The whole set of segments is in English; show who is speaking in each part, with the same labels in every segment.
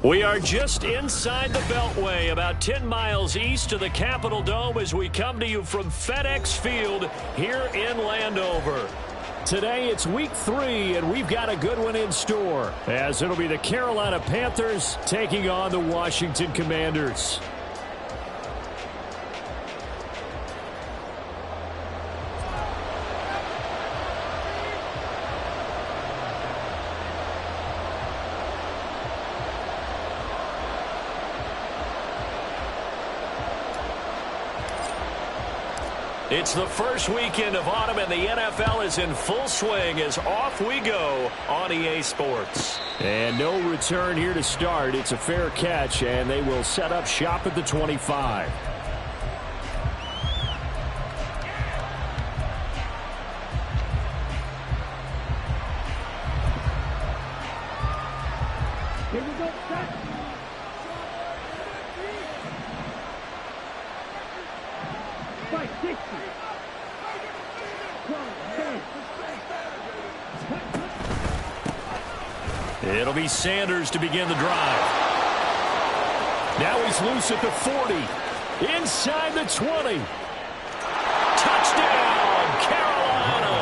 Speaker 1: We are just inside the Beltway, about 10 miles east of the Capitol Dome as we come to you from FedEx Field here in Landover. Today it's week 3, and we've got a good one in store, as it'll be the Carolina Panthers taking on the Washington Commanders. It's the first weekend of autumn, and the NFL is in full swing as off we go on EA Sports. And no return here to start. It's a fair catch, and they will set up shop at the 25.
Speaker 2: Here we go, set. Fight, 60. 12, 10.
Speaker 1: It'll be Sanders to begin the drive. Now he's loose at the 40. Inside the 20. Touchdown, Carolina!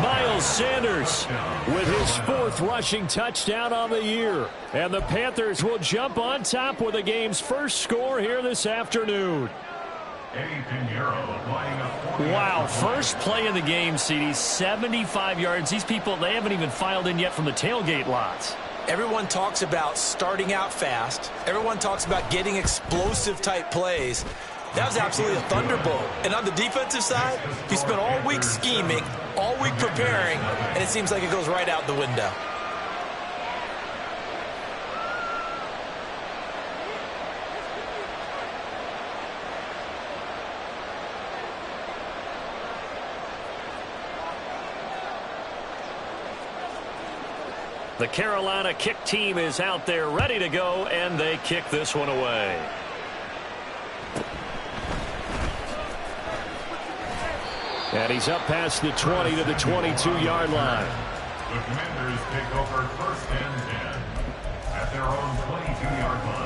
Speaker 1: Miles Sanders with his 4th rushing touchdown on the year. And the Panthers will jump on top with the game's first score here this afternoon. Wow, first play in the game, CD, 75 yards. These people, they haven't even filed in yet from the tailgate lots.
Speaker 3: Everyone talks about starting out fast. Everyone talks about getting explosive type plays. That was absolutely a thunderbolt. And on the defensive side, you spent all week scheming, all week preparing, and it seems like it goes right out the window.
Speaker 1: The Carolina kick team is out there ready to go, and they kick this one away. And he's up past the 20 to the 22-yard line.
Speaker 4: The Commanders take over 1st and 10 at their own 22-yard line.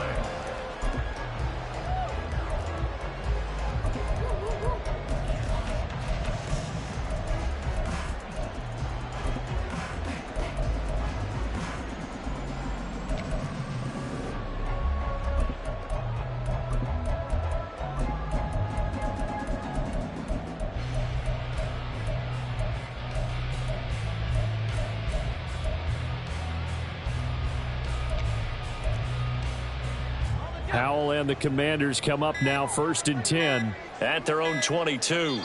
Speaker 1: Howell and the Commanders come up now 1st and 10 at their own 22.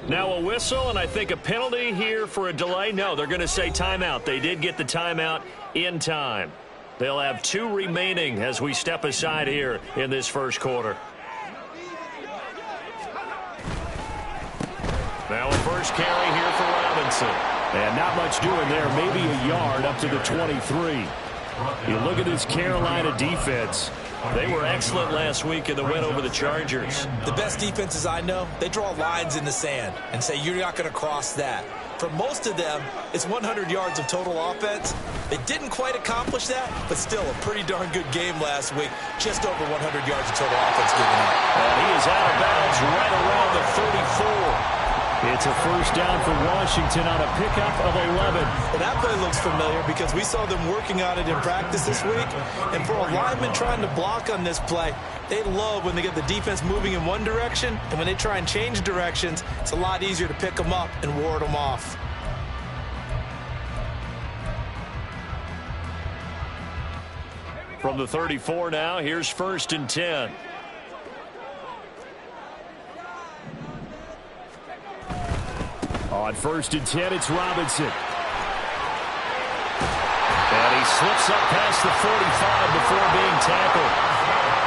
Speaker 1: Now a whistle, and I think a penalty here for a delay. No, they're going to say timeout. They did get the timeout in time. They'll have 2 remaining as we step aside here in this first quarter. Now a first carry here for Robinson. And not much doing there, maybe a yard up to the 23. You look at this Carolina defense. They were excellent last week in the win over the Chargers.
Speaker 3: The best defenses I know, they draw lines in the sand and say you're not going to cross that. For most of them, it's 100 yards of total offense. They didn't quite accomplish that, but still a pretty darn good game last week. Just over 100 yards of total offense given up.
Speaker 1: And he is out of bounds right around the 34. It's a first down for Washington on a pickup of 11.
Speaker 3: Well, that play looks familiar because we saw them working on it in practice this week. And for a lineman trying to block on this play, they love when they get the defense moving in one direction. And when they try and change directions, it's a lot easier to pick them up and ward them off.
Speaker 1: From the 34 now, here's 1st and 10. On 1st and 10, it's Robinson. And he slips up past the 45 before being tackled.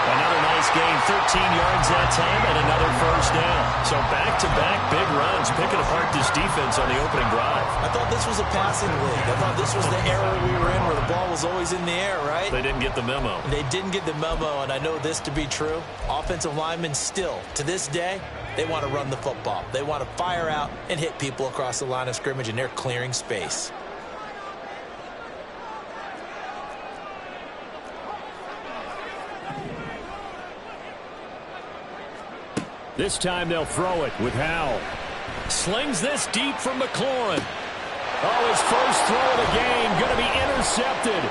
Speaker 1: Another nice gain, 13 yards that time, and another first down. So back-to-back big runs, picking apart this defense on the opening drive.
Speaker 3: I thought this was a passing league. I thought this was the era we were in where the ball was always in the air, right?
Speaker 1: They didn't get the memo.
Speaker 3: They didn't get the memo, and I know this to be true. Offensive linemen still, to this day, they want to run the football. They want to fire out and hit people across the line of scrimmage, and they're clearing space.
Speaker 1: This time they'll throw it with Howell. Slings this deep from McLaurin. Oh, his first throw of the game going to be intercepted.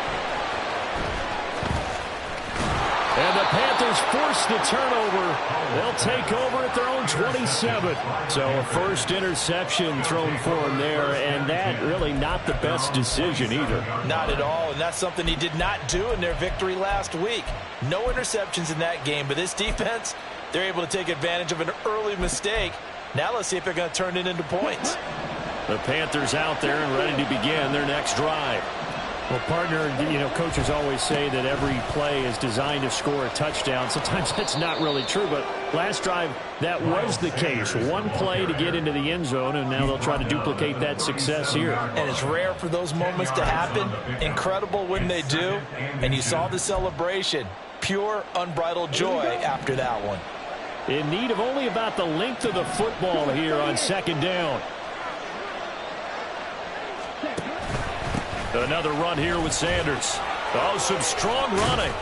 Speaker 1: And the Panthers force the turnover. They'll take over at their own 27. So a first interception thrown for him there, and that really not the best decision either.
Speaker 3: Not at all, and that's something he did not do in their victory last week. No interceptions in that game, but this defense, they're able to take advantage of an early mistake. Now let's see if they're going to turn it into points.
Speaker 1: The Panthers out there and ready to begin their next drive. Well, partner, coaches always say that every play is designed to score a touchdown. Sometimes that's not really true, but last drive, that was the case. One play to get into the end zone, and now they'll try to duplicate that success here.
Speaker 3: And it's rare for those moments to happen. Incredible when they do. And you saw the celebration. Pure, unbridled joy after that one.
Speaker 1: In need of only about the length of the football here on second down. Another run here with Sanders. Oh, some strong running.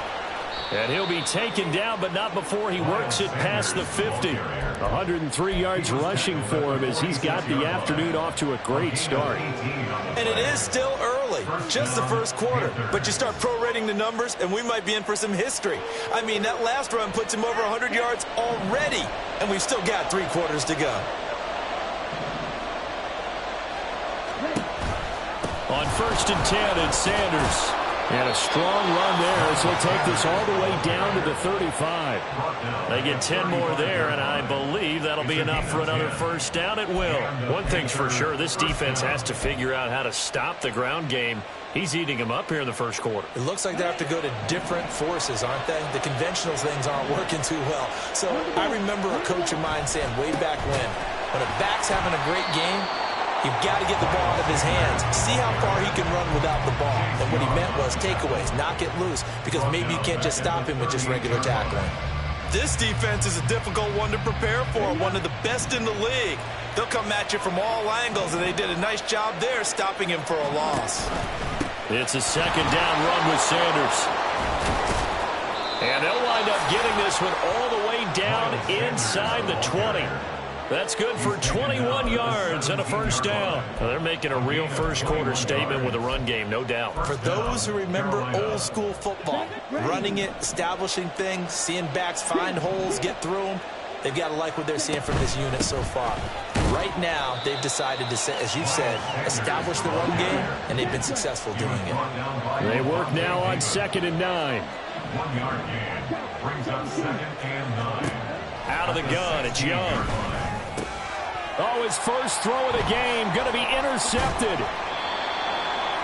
Speaker 1: And he'll be taken down, but not before he works it past the 50. 103 yards rushing for him as he's got the afternoon off to a great start.
Speaker 3: And it is still early, just the first quarter. But you start prorating the numbers, and we might be in for some history. I mean, that last run puts him over 100 yards already, and we've still got 3 quarters to go.
Speaker 1: On 1st and 10, it's Sanders. And a strong run there as he'll take this all the way down to the 35. They get 10 more there, and I believe that'll be enough for another first down. It will. One thing's for sure, this defense has to figure out how to stop the ground game. He's eating them up here in the first quarter.
Speaker 3: It looks like they have to go to different forces, aren't they? The conventional things aren't working too well. So I remember a coach of mine saying way back when a back's having a great game, you've got to get the ball out of his hands. See how far he can run without the ball. And what he meant was takeaways, knock it loose, because maybe you can't just stop him with just regular tackling. This defense is a difficult one to prepare for, one of the best in the league. They'll come at you from all angles, and they did a nice job there stopping him for a loss.
Speaker 1: It's a second down run with Sanders. And they'll wind up getting this one all the way down inside the 20. That's good for 21 yards and a first down. Well, they're making a real first quarter statement with a run game, no doubt.
Speaker 3: For those who remember old school football, running it, establishing things, seeing backs find holes, get through them, they've got to like what they're seeing from this unit so far. Right now, they've decided to, as you said, establish the run game, and they've been successful doing it.
Speaker 1: They work now on 2nd and 9.
Speaker 4: 1 yard gain brings up 2nd and 9.
Speaker 1: Out of the gun, it's Young. Oh, his first throw of the game going to be intercepted.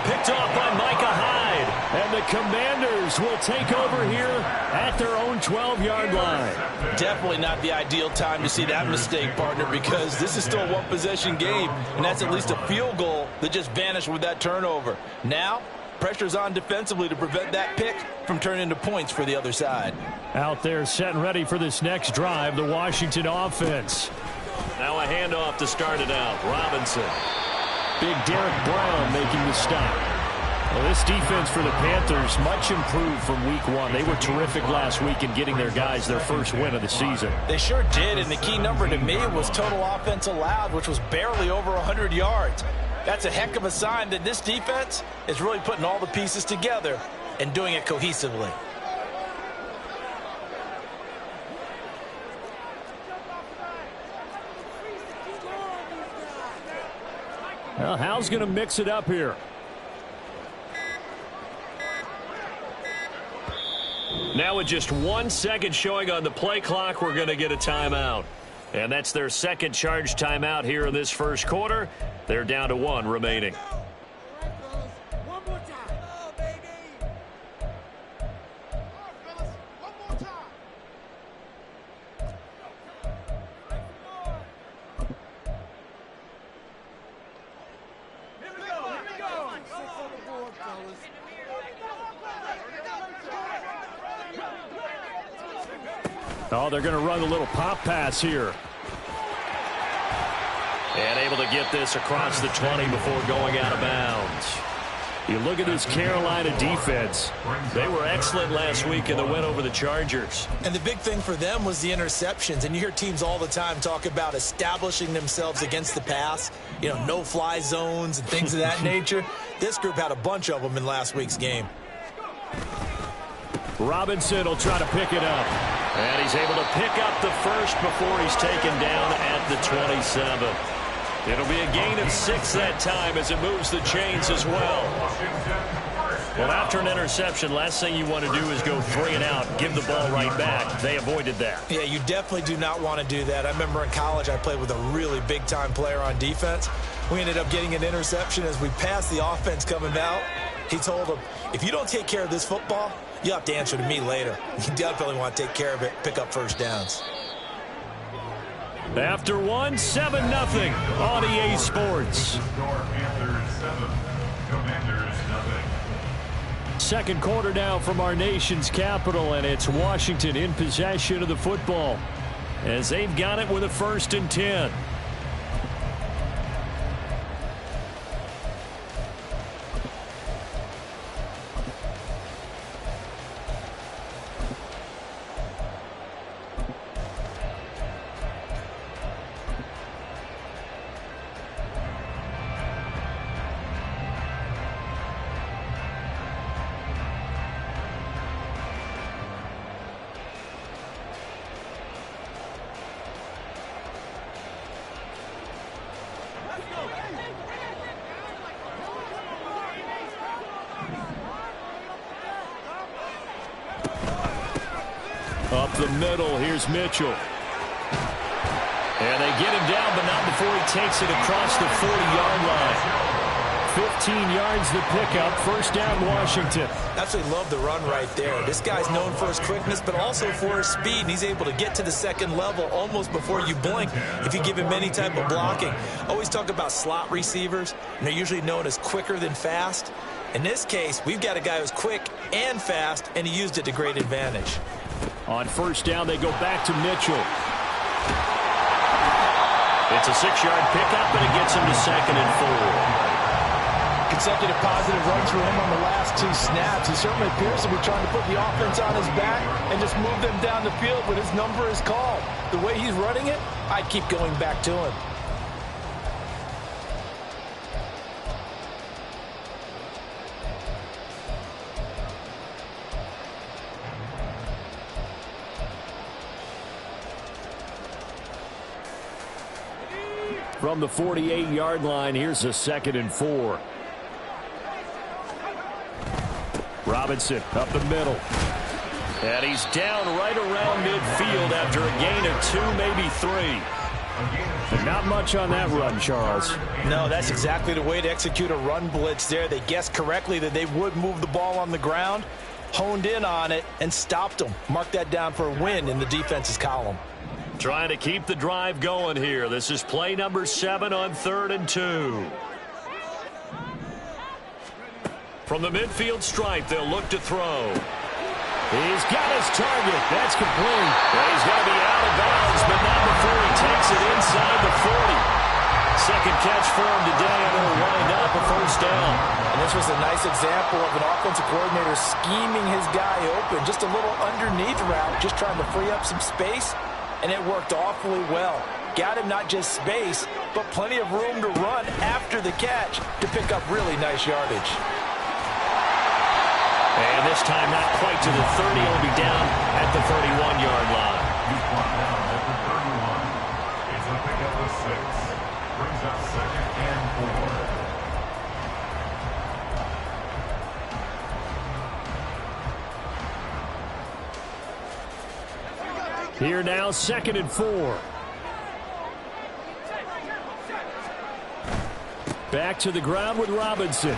Speaker 1: Picked off by Micah Hyde. And the Commanders will take over here at their own 12-yard line.
Speaker 3: Definitely not the ideal time to see that mistake, partner, because this is still a one-possession game, and that's at least a field goal that just vanished with that turnover. Now, pressure's on defensively to prevent that pick from turning into points for the other side.
Speaker 1: Out there set and ready for this next drive, the Washington offense. Now a handoff to start it out. Robinson. Big Derek Brown making the stop. Well, this defense for the Panthers much improved from week 1. They were terrific last week in getting their guys their first win of the season.
Speaker 3: They sure did, and the key number to me was total offense allowed, which was barely over 100 yards. That's a heck of a sign that this defense is really putting all the pieces together and doing it cohesively.
Speaker 1: Well, Hal's going to mix it up here. Now with just 1 second showing on the play clock, we're going to get a timeout. And that's their second charge timeout here in this first quarter. They're down to 1 remaining. Oh, they're going to run a little pop pass here. And able to get this across the 20 before going out of bounds. You look at this Carolina defense. They were excellent last week in the win over the Chargers.
Speaker 3: And the big thing for them was the interceptions. And you hear teams all the time talk about establishing themselves against the pass. You know, no-fly zones and things of that nature. This group had a bunch of them in last week's game.
Speaker 1: Robinson will try to pick it up. And he's able to pick up the first before he's taken down at the 27. It'll be a gain of 6 that time as it moves the chains as well. Well, after an interception, last thing you want to do is go 3 and out, give the ball right back. They avoided that.
Speaker 3: Yeah, you definitely do not want to do that. I remember in college I played with a really big-time player on defense. We ended up getting an interception as we passed the offense coming out. He told him, if you don't take care of this football, you'll have to answer to me later. You definitely want to take care of it, pick up first downs.
Speaker 1: After 1, 7-0 on EA Sports.
Speaker 4: Panthers 7, Commanders 0.
Speaker 1: Second quarter now from our nation's capital, and it's Washington in possession of the football as they've got it with a 1st and 10. Up the middle, here's Mitchell. And they get him down, but not before he takes it across the 40-yard line. 15 yards the pickup, 1st down Washington.
Speaker 3: Absolutely love the run right there. This guy's known for his quickness, but also for his speed, and he's able to get to the second level almost before you blink if you give him any type of blocking. Always talk about slot receivers, and they're usually known as quicker than fast. In this case, we've got a guy who's quick and fast, and he used it to great advantage.
Speaker 1: On 1st down, they go back to Mitchell. It's a 6-yard pickup, and it gets him to 2nd and 4.
Speaker 5: Consecutive positive runs for him on the last 2 snaps. He certainly appears to be trying to put the offense on his back and just move them down the field when his number is called. The way he's running it, I'd keep going back to him.
Speaker 1: From the 48-yard line, here's a 2nd and 4. Robinson up the middle. And he's down right around midfield after a gain of 2, maybe 3. And not much on that run, Charles.
Speaker 5: No, that's exactly the way to execute a run blitz there. They guessed correctly that they would move the ball on the ground, honed in on it, and stopped them. Mark that down for a win in the defense's column.
Speaker 1: Trying to keep the drive going here. This is play number 7 on 3rd and 2. From the midfield stripe, they'll look to throw. He's got his target. That's complete. Well, he's going to be out of bounds, but not before he takes it inside the 40. Second catch for him today, and he'll wind up a 1st down.
Speaker 5: And this was a nice example of an offensive coordinator scheming his guy open. Just a little underneath route, just trying to free up some space. And it worked awfully well. Got him not just space, but plenty of room to run after the catch to pick up really nice yardage.
Speaker 1: And this time not quite to the 30. He'll be down at the 31-yard line.
Speaker 4: He's brought down at the 31. It's a pickup of 6. Brings up 2nd and 4.
Speaker 1: Here now, 2nd and 4. Back to the ground with Robinson.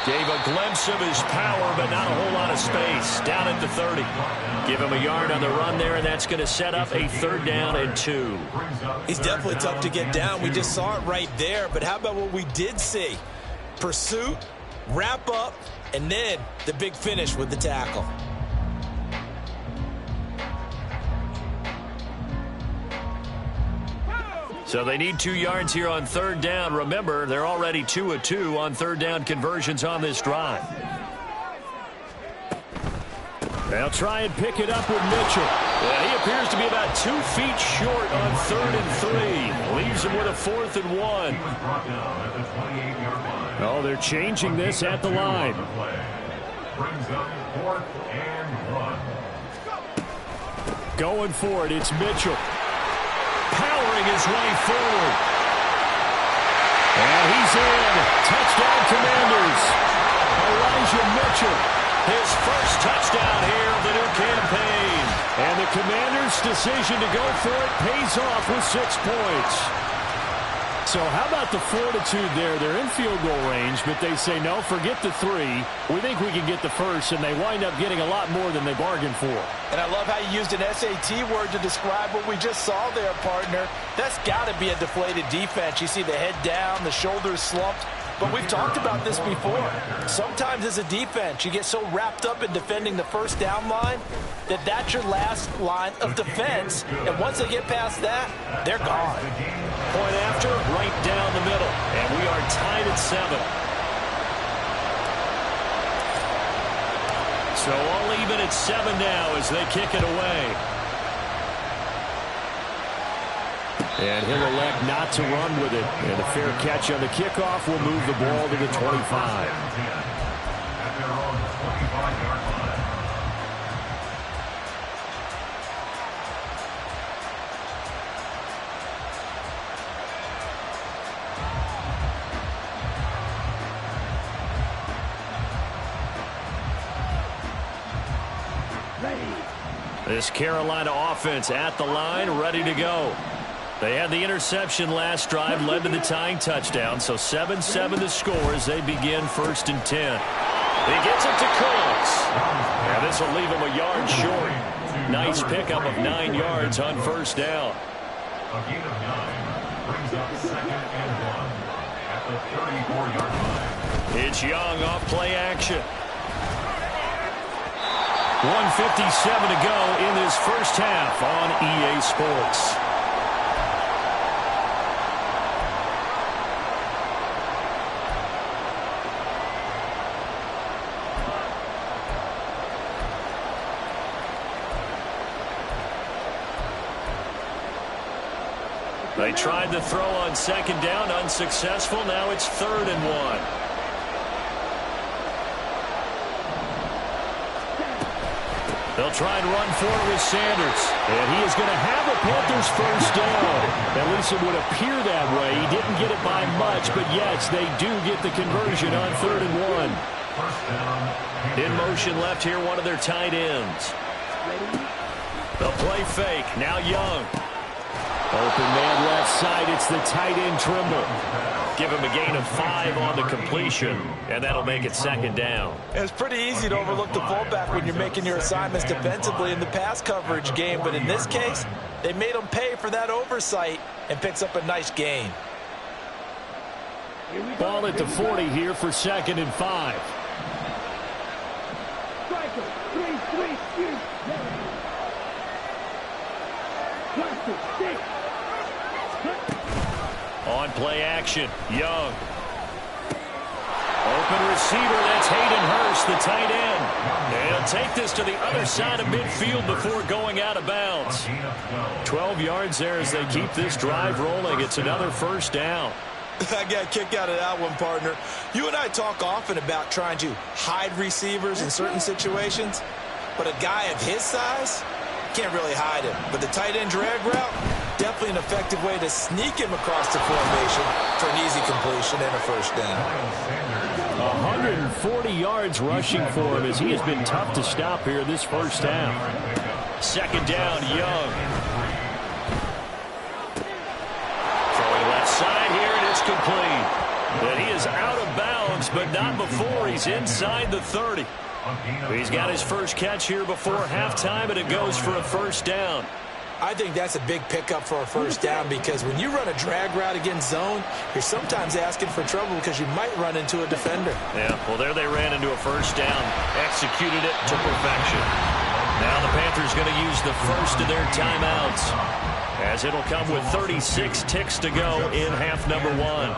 Speaker 1: Gave a glimpse of his power, but not a whole lot of space. Down at the 30. Give him a yard on the run there, and that's going to set up a 3rd down and 2.
Speaker 3: He's definitely tough to get down. We just saw it right there. But how about what we did see? Pursuit, wrap up, and then the big finish with the tackle.
Speaker 1: So they need 2 yards here on third down. Remember, they're already 2 of 2 on third down conversions on this drive. They'll try and pick it up with Mitchell. He appears to be about 2 feet short on 3rd and 3. Leaves him with a 4th and 1. Oh, they're changing this at the line.
Speaker 4: Brings up 4th and 1.
Speaker 1: Going for it, it's Mitchell. Powering his way forward. And he's in. Touchdown, Commanders. Elijah Mitchell. His first touchdown here of the new campaign. And the Commanders' decision to go for it pays off with 6 points. So how about the fortitude there? They're in field goal range, but they say, no, forget the 3. We think we can get the first, and they wind up getting a lot more than they bargained for.
Speaker 5: And I love how you used an SAT word to describe what we just saw there, partner. That's got to be a deflated defense. You see the head down, the shoulders slumped. But we've talked about this before. Sometimes as a defense, you get so wrapped up in defending the first down line that that's your last line of defense. And once they get past that, they're gone.
Speaker 1: Point after, right down the middle. And we are tied at 7. So all even at 7 now as they kick it away. And he'll elect not to run with it. And a fair catch on the kickoff will move the ball to the 25.
Speaker 4: At their own 25-yard line.
Speaker 1: This Carolina offense at the line, ready to go. They had the interception last drive, led to the tying touchdown, so 7-7 the score as they begin 1st and 10. He gets it to Cooks. And this will leave him a yard short. Nice pickup of 9 yards on first down.
Speaker 4: A gain of 9 brings up 2nd and 1 at the 34-yard line.
Speaker 1: It's Young off play action. 1:57 to go in this first half on EA Sports. They tried to throw on 2nd down, unsuccessful. Now it's 3rd and 1. They'll try and run for it with Sanders. And he is going to have the Panthers first down. At least it would appear that way. He didn't get it by much, but yes, they do get the conversion on 3rd and 1. In motion left here, one of their tight ends. They'll play fake. Now Young. Open man left side. It's the tight end Trimble. Give him a gain of 5 on the completion, and that'll make it 2nd down.
Speaker 5: It's pretty easy to overlook the fullback when you're making your assignments defensively in the pass coverage game, but in this case, they made him pay for that oversight and picks up a nice gain.
Speaker 1: Ball at the 40 here for 2nd and 5.
Speaker 2: Striker, 3-3, shoot. Cluster, 6.
Speaker 1: On play action, Young. Open receiver, that's Hayden Hurst, the tight end. And he'll take this to the other side of midfield before going out of bounds. 12 yards there as they keep this drive rolling. It's another first down.
Speaker 5: I got a kick out of that one, partner. You and I talk often about trying to hide receivers in certain situations, but a guy of his size can't really hide him. But the tight end drag route, definitely an effective way to sneak him across the formation for an easy completion and a first down.
Speaker 1: 140 yards rushing for him as he has been tough to stop here this first half. 2nd down, Young. Throwing left side here, and it's complete. And he is out of bounds, but not before he's inside the 30. He's got his first catch here before halftime, and it goes for a first down.
Speaker 5: I think that's a big pickup for a first down because when you run a drag route against zone, you're sometimes asking for trouble because you might run into a defender.
Speaker 1: Yeah, well, there they ran into a first down, executed it to perfection. Now the Panthers going to use the first of their timeouts. as it'll come with 36 ticks to go in half number one.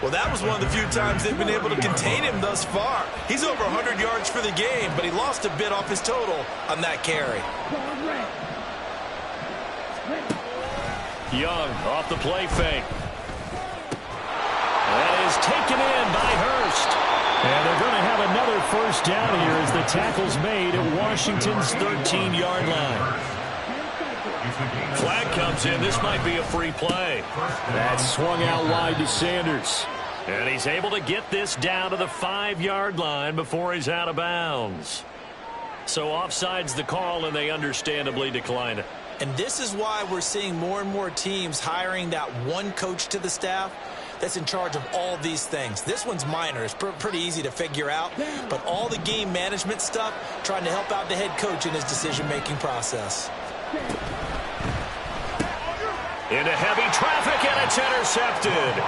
Speaker 3: Well, that was one of the few times they've been able to contain him thus far. He's over 100 yards for the game, but he lost a bit off his total on that carry.
Speaker 1: Young off the play fake. That is taken in by Hurst. And they're going to have another first down here as the tackle's made at Washington's 13-yard line. Flag comes in. This might be a free play. That's swung out wide to Sanders. And he's able to get this down to the 5-yard line before he's out of bounds. So offside's the call, and they understandably decline it.
Speaker 3: And this is why we're seeing more and more teams hiring that one coach to the staff that's in charge of all these things. This one's minor. It's pretty easy to figure out. But all the game management stuff, trying to help out the head coach in his decision-making process.
Speaker 1: Into heavy traffic, and it's intercepted.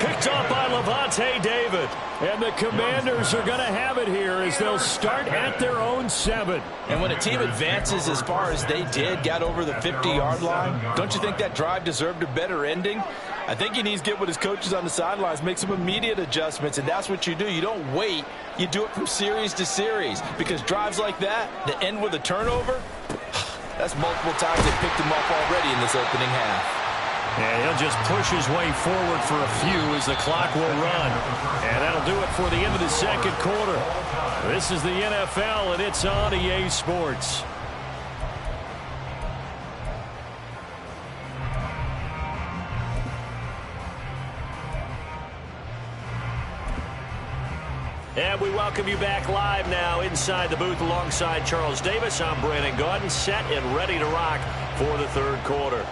Speaker 1: Picked up by Levante David. And the Commanders are going to have it here as they'll start at their own 7.
Speaker 5: And when a team advances as far as they did, got over the 50-yard line, don't you think that drive deserved a better ending? I think he needs to get with his coaches on the sidelines, make some immediate adjustments, and that's what you do. You don't wait. You do it from series to series, because drives like that end with a turnover, that's multiple times they picked him off already in this opening half.
Speaker 1: And he'll just push his way forward for a few as the clock will run. And that'll do it for the end of the second quarter. This is the NFL, and it's on EA Sports. And we welcome you back live now inside the booth alongside Charles Davis. I'm Brandon Gaudin, set and ready to rock for the third quarter.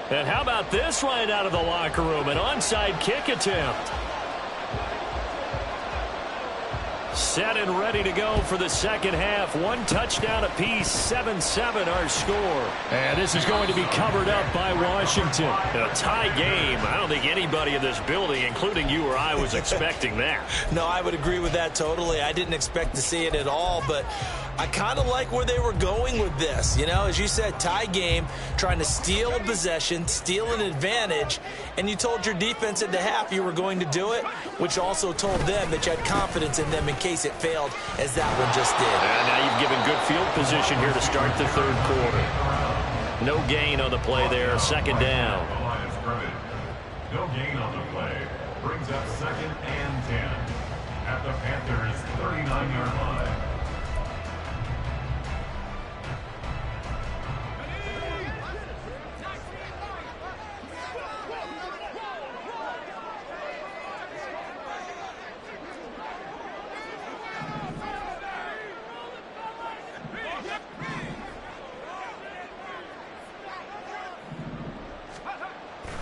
Speaker 1: And how about this right out of the locker room? An onside kick attempt. Set and ready to go for the second half. One touchdown apiece, 7-7 our score. And this is going to be covered up by Washington. A tie game. I don't think anybody in this building, including you or I, was expecting that.
Speaker 3: No, I would agree with that totally. I didn't expect to see it at all, but I kind of like where they were going with this. You know, as you said, tie game, trying to steal a possession, steal an advantage, and you told your defense at the half you were going to do it, which also told them that you had confidence in them in case it failed, as that one just did.
Speaker 1: And now you've given good field position here to start the third quarter. No gain on the play there, second down.
Speaker 4: No gain on the play. Brings up 2nd and 10 at the Panthers' 39-yard line.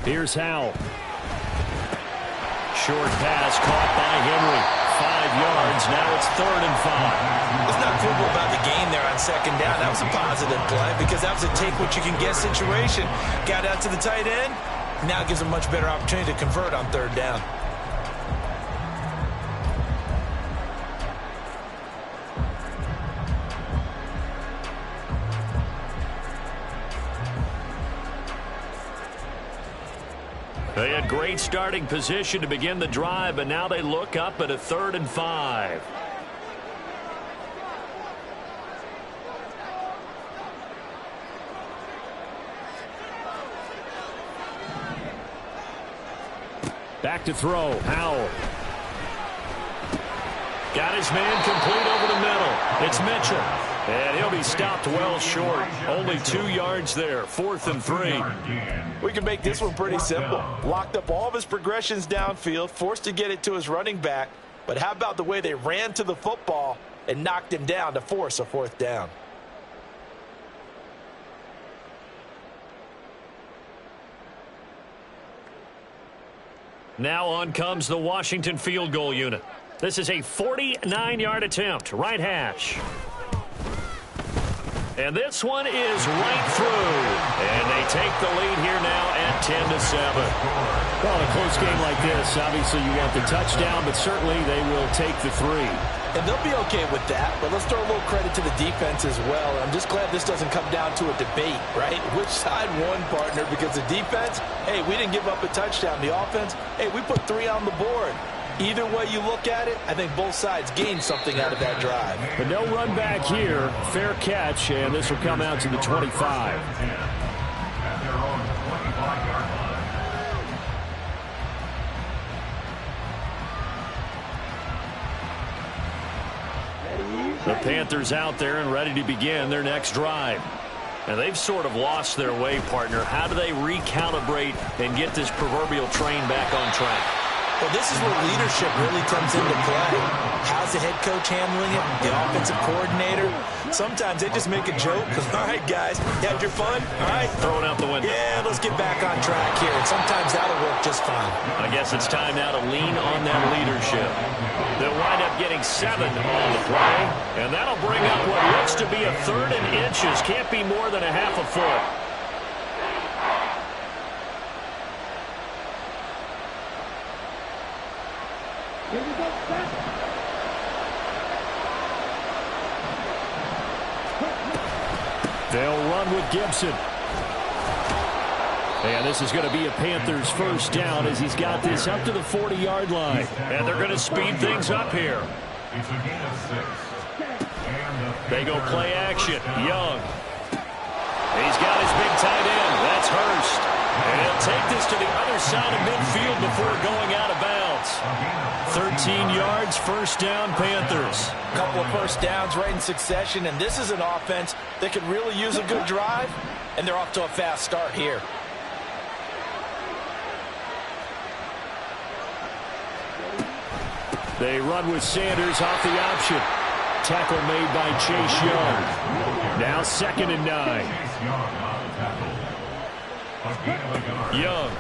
Speaker 1: Here's Howell. Short pass caught by Henry. 5 yards. Now it's 3rd and 5.
Speaker 3: It's not quibble about the gain there on second down. That was a positive play because that was a take-what-you-can-get situation. Got out to the tight end. Now gives a much better opportunity to convert on 3rd down.
Speaker 1: They had great starting position to begin the drive, but now they look up at a 3rd and 5. Back to throw. Howell. Got his man complete over the middle. It's Mitchell. And he'll be stopped well short. Only 2 yards there. 4th and 3.
Speaker 5: We can make this one pretty simple. Locked up all of his progressions downfield, forced to get it to his running back. But how about the way they ran to the football and knocked him down to force a 4th down?
Speaker 1: Now on comes the Washington field goal unit. This is a 49-yard attempt. Right hash. And this one is right through. And they take the lead here now at 10-7.
Speaker 6: Well, in a close game like this, obviously you want the touchdown, but certainly they will take the 3.
Speaker 5: And they'll be okay with that, but let's throw a little credit to the defense as well. I'm just glad this doesn't come down to a debate, right? Which side won, partner? Because the defense, hey, we didn't give up a touchdown. The offense, hey, we put 3 on the board. Either way you look at it, I think both sides gained something out of that drive.
Speaker 6: But no run back here. Fair catch, and this will come out to the 25.
Speaker 4: At their own 25-yard line.
Speaker 1: The Panthers out there and ready to begin their next drive. And they've sort of lost their way, partner. How do they recalibrate and get this proverbial train back on track?
Speaker 3: Well, this is where leadership really comes into play. How's the head coach handling it? The offensive coordinator? Sometimes they just make a joke. All right, guys, you had your fun? All right.
Speaker 1: Throw it out the window.
Speaker 3: Yeah, let's get back on track here. And sometimes that'll work just fine.
Speaker 1: I guess it's time now to lean on that leadership. They'll wind up getting 7 on the play. And that'll bring up what looks to be a 3rd and inches. Can't be more than a half a foot.
Speaker 2: Here we go, set.
Speaker 6: They'll run with Gibson. And this is going to be a Panthers first down as he's got this up to the 40-yard line.
Speaker 1: And they're going to speed things up here.
Speaker 4: It's a gain of 6.
Speaker 1: They go play action. Young. He's got his big tight end. That's Hurst. And he'll take this to the other side of midfield before going out of bounds. 13 yards, first down, Panthers.
Speaker 5: A couple of first downs right in succession, and this is an offense that could really use a good drive, and they're off to a fast start here.
Speaker 6: They run with Sanders off the option. Tackle made by Chase Young. Now 2nd and 9.
Speaker 1: Young.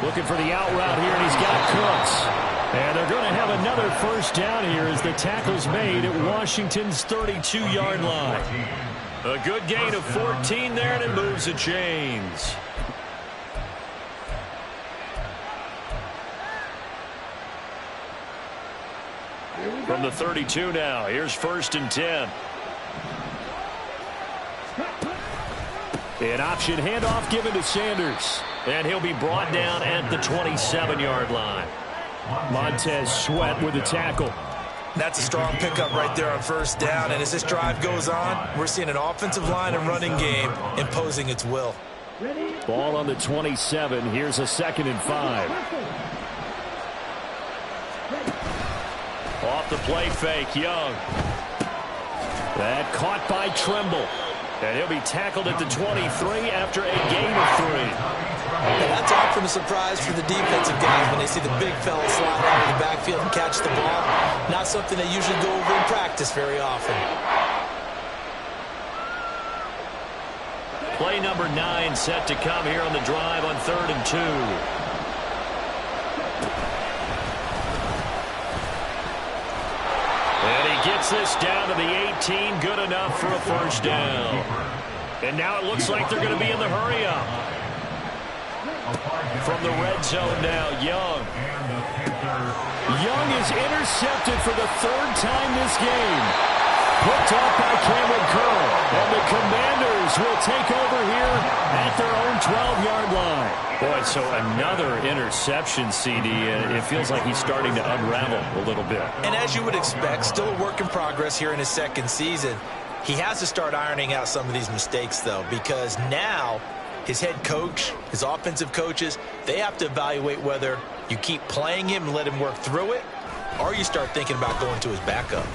Speaker 6: Looking for the out route here, and he's got Cooks. And they're going to have another first down here as the tackle's made at Washington's 32-yard line.
Speaker 1: A good gain of 14 there, and it moves the chains. From the 32 now, here's 1st and 10.
Speaker 6: An option handoff given to Sanders.
Speaker 1: And he'll be brought down at the 27-yard line.
Speaker 6: Montez Sweat with a tackle.
Speaker 3: That's a strong pickup right there on first down. And as this drive goes on, we're seeing an offensive line and running game imposing its will.
Speaker 6: Ball on the 27. Here's a 2nd and 5.
Speaker 1: Off the play fake, Young.
Speaker 6: That caught by Trimble.
Speaker 1: And he'll be tackled at the 23 after a gain of 3.
Speaker 3: And that's often a surprise for the defensive guys when they see the big fella slide out of the backfield and catch the ball. Not something they usually go over in practice very often.
Speaker 1: Play number 9 set to come here on the drive on 3rd and 2. And he gets this down to the 18, good enough for a first down. And now it looks like they're going to be in the hurry-up. From the red zone now, Young.
Speaker 6: Young is intercepted for the 3rd time this game. Picked off by Cameron Curl. And the Commanders will take over here at their own 12-yard line.
Speaker 1: Boy, so another interception, CD. It feels like he's starting to unravel a little bit.
Speaker 3: And as you would expect, still a work in progress here in his 2nd season. He has to start ironing out some of these mistakes, though, because now his head coach, his offensive coaches, they have to evaluate whether you keep playing him and let him work through it, or you start thinking about going to his backup.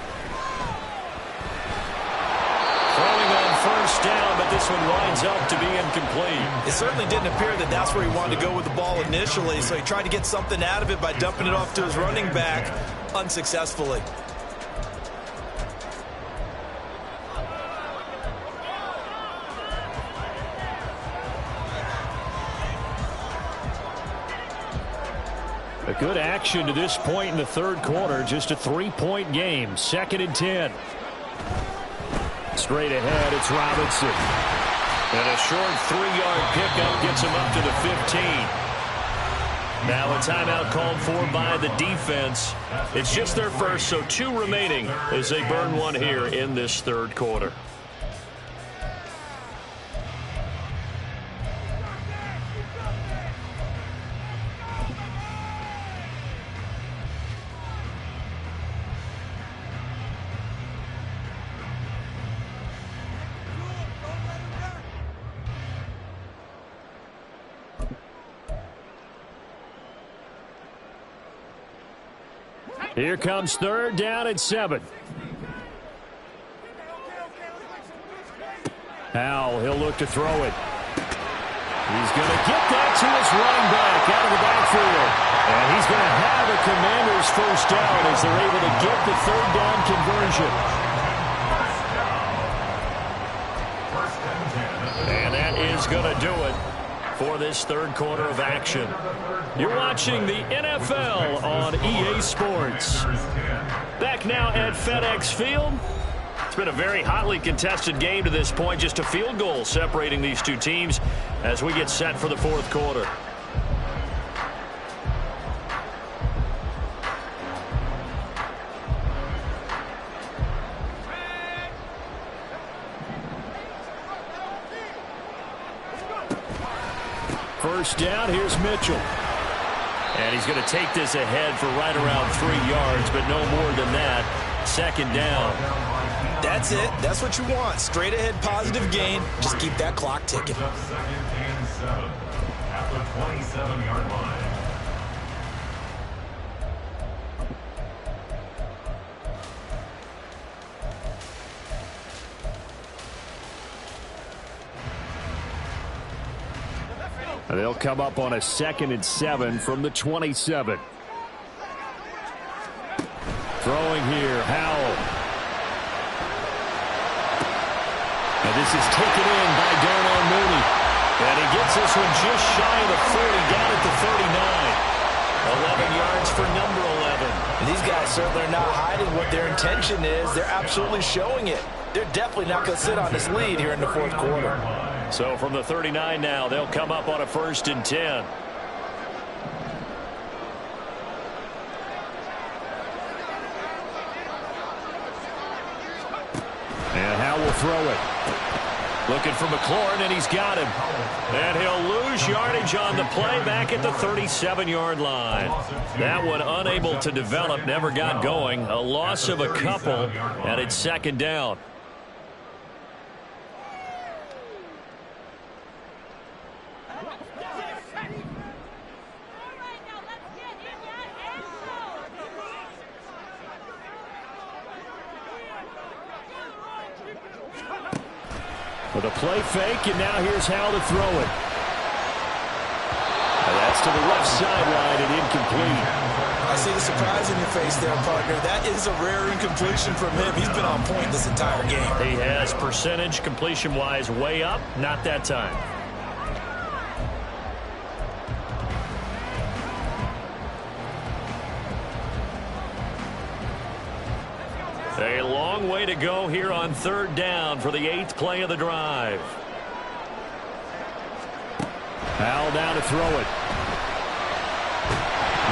Speaker 1: Throwing on first down, but this one winds up to be incomplete.
Speaker 3: It certainly didn't appear that that's where he wanted to go with the ball initially, so he tried to get something out of it by dumping it off to his running back unsuccessfully.
Speaker 6: A good action to this point in the 3rd quarter. Just a 3-point game. 2nd and 10.
Speaker 1: Straight ahead, it's Robinson. And a short 3-yard pickup gets him up to the 15. Now a timeout called for by the defense. It's just their first, so 2 remaining as they burn one here in this third quarter. Here comes third down and 7. Howell, he'll look to throw it. He's going to get that to his running back out of the backfield. And he's going to have a Commanders first down as they're able to get the third down conversion. And that is going to do it for this third quarter of action. You're watching the NFL on EA Sports. Back now at FedEx Field. It's been a very hotly contested game to this point. Just a field goal separating these two teams as we get set for the fourth quarter. First down, here's Mitchell. And he's going to take this ahead for right around 3 yards, but no more than that. Second down.
Speaker 3: That's it. That's what you want. Straight ahead positive gain. Just keep that clock ticking.
Speaker 4: Second and 7 at the 27-yard line.
Speaker 1: They'll come up on a 2nd and 7 from the 27. Throwing here, Howell. And this is taken in by Darnell Mooney. And he gets this one just shy of the 40, down at the 39. 11 yards for number 11.
Speaker 5: And these guys certainly are not hiding what their intention is. They're absolutely showing it. They're definitely not going to sit on this lead here in the fourth quarter.
Speaker 1: So from the 39 now, they'll come up on a 1st and 10. And Howell will throw it. Looking for McLaurin, and he's got him. And he'll lose yardage on the play back at the 37-yard line. That one unable to develop, never got going. A loss of a couple, and it's 2nd down. With a play fake, and now here's Howell to throw it. And that's to the left sideline and incomplete.
Speaker 3: I see the surprise in your face there, partner. That is a rare incompletion from him. He's been on point this entire game.
Speaker 1: He has percentage completion-wise way up. Not that time. A long way to go here on 3rd down for the 8th play of the drive. Howell down to throw it.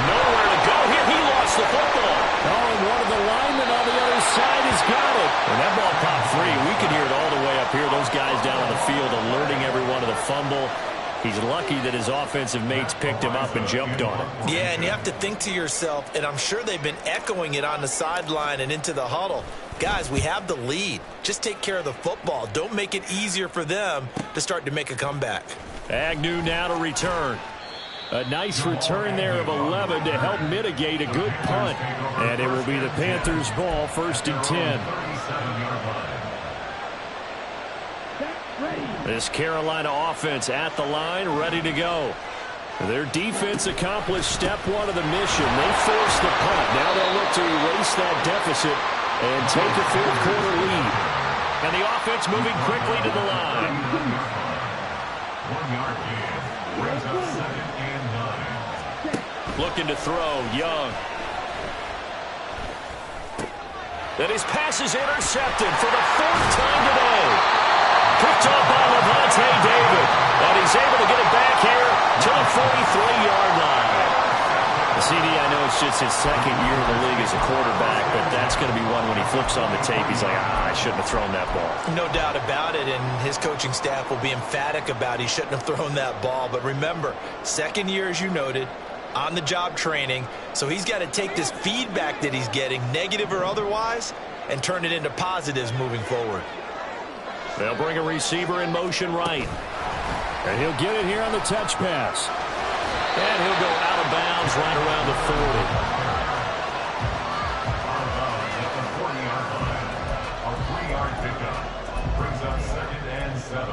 Speaker 1: Nowhere to go here. He lost the football. Oh, and one of the linemen on the other side has got it. And that ball popped free. We could hear it all the way up here. Those guys down on the field alerting everyone of the fumble. He's lucky that his offensive mates picked him up and jumped on it.
Speaker 3: Yeah, and you have to think to yourself, and I'm sure they've been echoing it on the sideline and into the huddle. Guys, we have the lead. Just take care of the football. Don't make it easier for them to start to make a comeback.
Speaker 1: Agnew now to return. A nice return there of 11 to help mitigate a good punt. And it will be the Panthers' ball, 1st and 10. This Carolina offense at the line, ready to go. Their defense accomplished step 1 of the mission. They forced the punt. Now they'll look to erase that deficit and take a fourth quarter lead. And the offense moving quickly to the line.
Speaker 4: 1-yard gain. Brings up 2nd and 9.
Speaker 1: Looking to throw, Young. And his pass is intercepted for the 4th time today. Picked up by Levante David. And he's able to get it back here to the 43-yard line. CD, I know it's just his 2nd year in the league as a quarterback, but that's going to be one when he flips on the tape, he's like, I shouldn't have thrown that ball.
Speaker 3: No doubt about it, and his coaching staff will be emphatic about he shouldn't have thrown that ball. But remember, 2nd year, as you noted, on-the-job training, so he's got to take this feedback that he's getting, negative or otherwise, and turn it into positives moving forward.
Speaker 1: They'll bring a receiver in motion right.
Speaker 6: And he'll get it here on the touch pass.
Speaker 1: And he'll go out of bounds right around the 40.
Speaker 4: At the 40-yard line, a 3-yard pickup brings up 2nd and 7.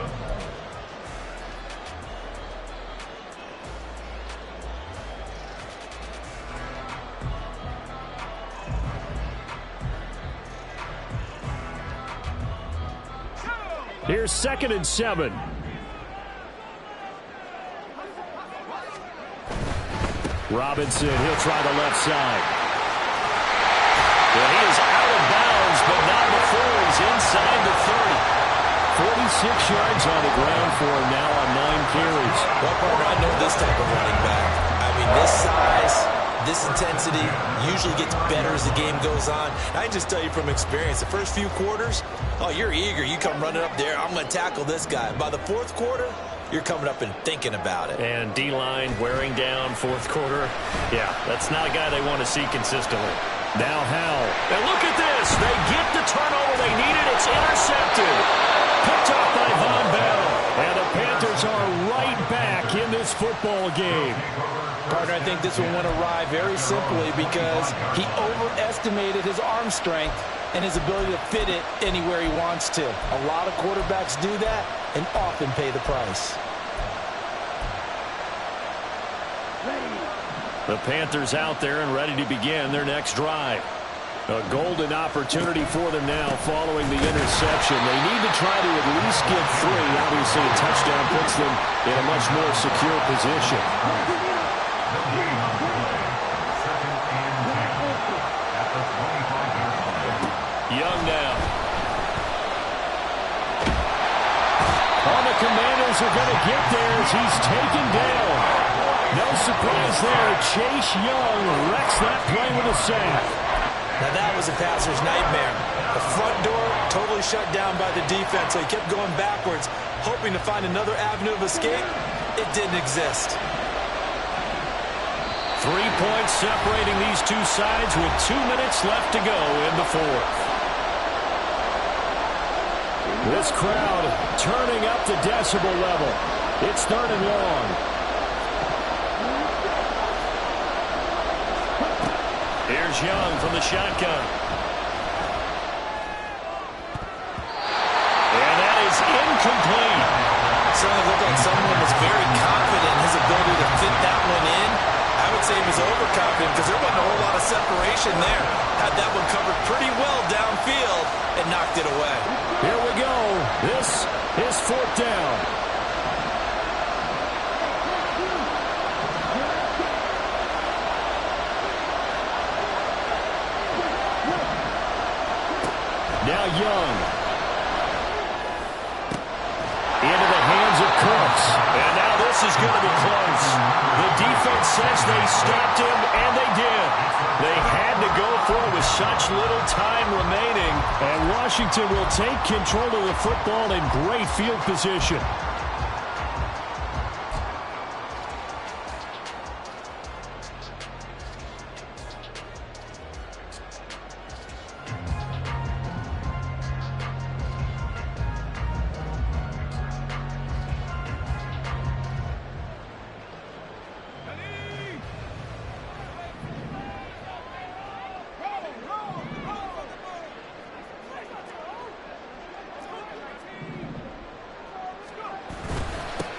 Speaker 6: Here's 2nd and 7. Robinson, he'll try the left side.
Speaker 1: Well, he is out of bounds, but not before he's inside the 30.
Speaker 6: 46 yards on the ground for him now on 9 carries.
Speaker 3: Well, partner, I know this type of running back. I mean, this size, this intensity usually gets better as the game goes on. I can just tell you from experience, the first few quarters, oh, you're eager. You come running up there, I'm going to tackle this guy. By the 4th quarter, you're coming up and thinking about it.
Speaker 1: And D-line wearing down 4th quarter. Yeah, that's not a guy they want to see consistently.
Speaker 6: Now Howell.
Speaker 1: And look at this. They get the turnover they needed. It's intercepted. Picked up by Von Bell.
Speaker 6: And the Panthers are right back in this football game.
Speaker 5: Partner, I think this one went awry very simply because he overestimated his arm strength and his ability to fit it anywhere he wants to. A lot of quarterbacks do that and often pay the price.
Speaker 6: The Panthers out there and ready to begin their next drive. A golden opportunity for them now following the interception. They need to try to at least get 3. Obviously, a touchdown puts them in a much more secure position.
Speaker 1: Young now.
Speaker 6: The Commanders are going to get there as he's taken down. No surprise there. Chase Young wrecks that play with a sack.
Speaker 3: Now that was a passer's nightmare. The front door totally shut down by the defense, so he kept going backwards, hoping to find another avenue of escape. It didn't exist.
Speaker 1: 3 points separating these two sides with 2 minutes left to go in the 4th.
Speaker 6: This crowd turning up the decibel level. It's 3rd and long.
Speaker 1: Here's Young from the shotgun. And that is incomplete.
Speaker 3: Certainly looked like someone was very confident in his ability to fit that one in. I would say he was overconfident because there wasn't a whole lot of separation there. Had that one covered pretty well downfield and knocked it away.
Speaker 6: Here we go. This is 4th down. Now Young. Into the hands of Cooks.
Speaker 1: And now this is going to be close. The defense says they stopped him, and they did. They had to go for it with such little time remaining.
Speaker 6: And Washington will take control of the football in great field position.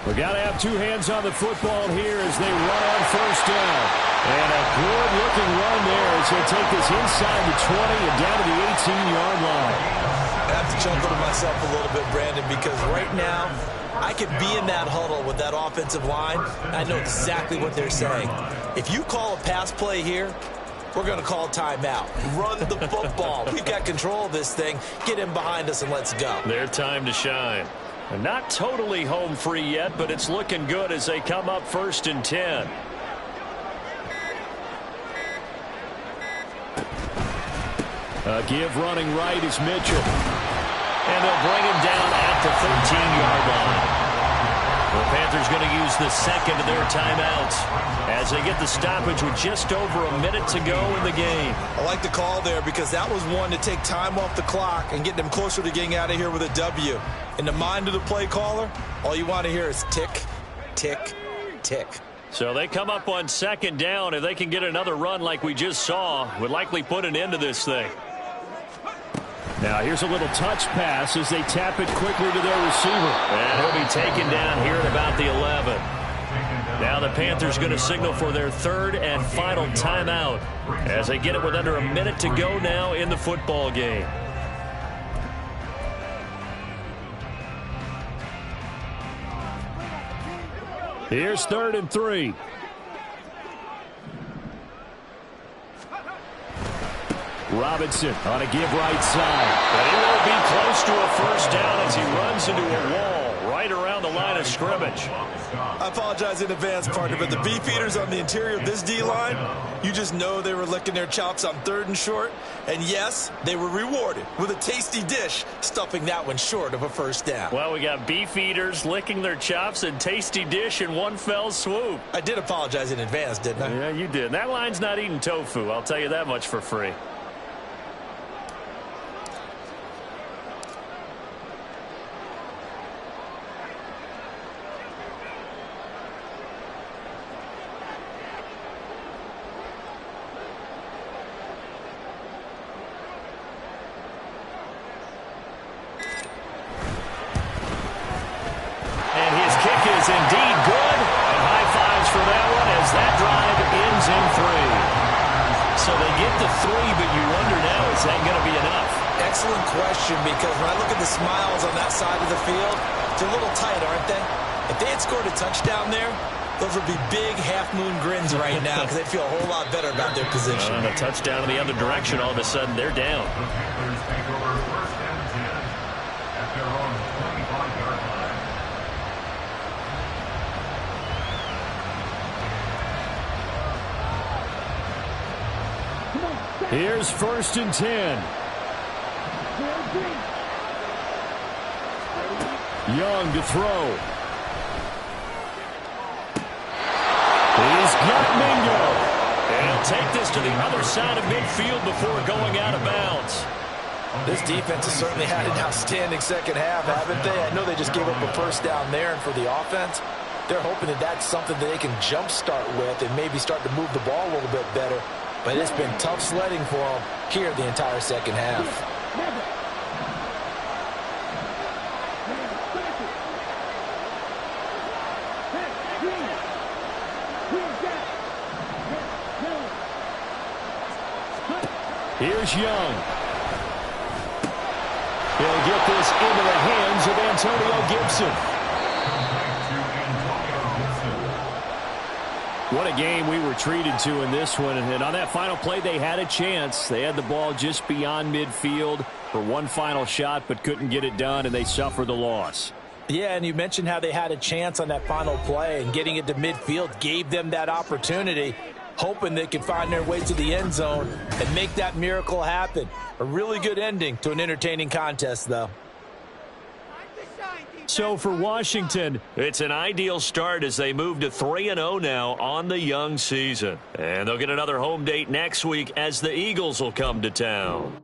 Speaker 6: We got to have 2 hands on the football here as they run on 1st down. And a good-looking run there as he'll take this inside the 20 and down to the 18-yard line.
Speaker 3: I have to chuckle to myself a little bit, Brandon, because right now I could be in that huddle with that offensive line. I know exactly what they're saying. If you call a pass play here, we're going to call timeout. Run the football. We've got control of this thing. Get him behind us and let's go.
Speaker 1: Their time to shine. Not totally home free yet, but it's looking good as they come up 1st and 10. Give running right is Mitchell. And they'll bring him down at the 13-yard line. The Panthers going to use the second of their timeouts as they get the stoppage with just over a minute to go in the game.
Speaker 3: I like the call there because that was one to take time off the clock and get them closer to getting out of here with a W. In the mind of the play caller, all you want to hear is tick, tick, tick.
Speaker 1: So they come up on 2nd down. If they can get another run like we just saw, would likely put an end to this thing. Now here's a little touch pass as they tap it quickly to their receiver. And he'll be taken down here at about the 11. Now the Panthers going to signal for their 3rd and final timeout as they get it with under a minute to go now in the football game. Here's 3rd and 3. Robinson on a give right side. But he will be close to a 1st down as he runs into a wall right around the line of scrimmage.
Speaker 3: I apologize in advance, partner, but the beefeaters on the interior of this D-line, you just know they were licking their chops on 3rd and short. And yes, they were rewarded with a tasty dish, stuffing that one short of a 1st down.
Speaker 1: Well, we got beefeaters licking their chops and tasty dish in one fell swoop.
Speaker 3: I did apologize in advance, didn't I?
Speaker 1: Yeah, you did. That line's not eating tofu. I'll tell you that much for free. Is indeed good, and high fives for that one as that drive ends in 3. So they get the 3, but you wonder now, is that going to be enough?
Speaker 3: Excellent question, because when I look at the smiles on that side of the field, they're a little tight, aren't they? If they had scored a touchdown there, those would be big half-moon grins right now because they'd feel a whole lot better about their position.
Speaker 1: A touchdown in the other direction, all of a sudden they're down.
Speaker 4: The Panthers take over 1st and 10 at their own 25-yard line.
Speaker 6: Here's 1st and 10. Young to throw. He's got Mingo.
Speaker 1: And he'll take this to the other side of midfield before going out of bounds.
Speaker 5: This defense has certainly had an outstanding 2nd half, haven't they? I know they just gave up a 1st down there, and for the offense, they're hoping that that's something that they can jumpstart with and maybe start to move the ball a little bit better. But it's been tough sledding for them here the entire 2nd half.
Speaker 6: Here's Young. He'll get this into the hands of Antonio Gibson. What a game we were treated to in this one. And on that final play, they had a chance. They had the ball just beyond midfield for one final shot, but couldn't get it done, and they suffered the loss.
Speaker 5: Yeah, and you mentioned how they had a chance on that final play, and getting it to midfield gave them that opportunity, hoping they could find their way to the end zone and make that miracle happen. A really good ending to an entertaining contest, though.
Speaker 1: So for Washington, it's an ideal start as they move to 3-0 now on the young season. And they'll get another home date next week as the Eagles will come to town.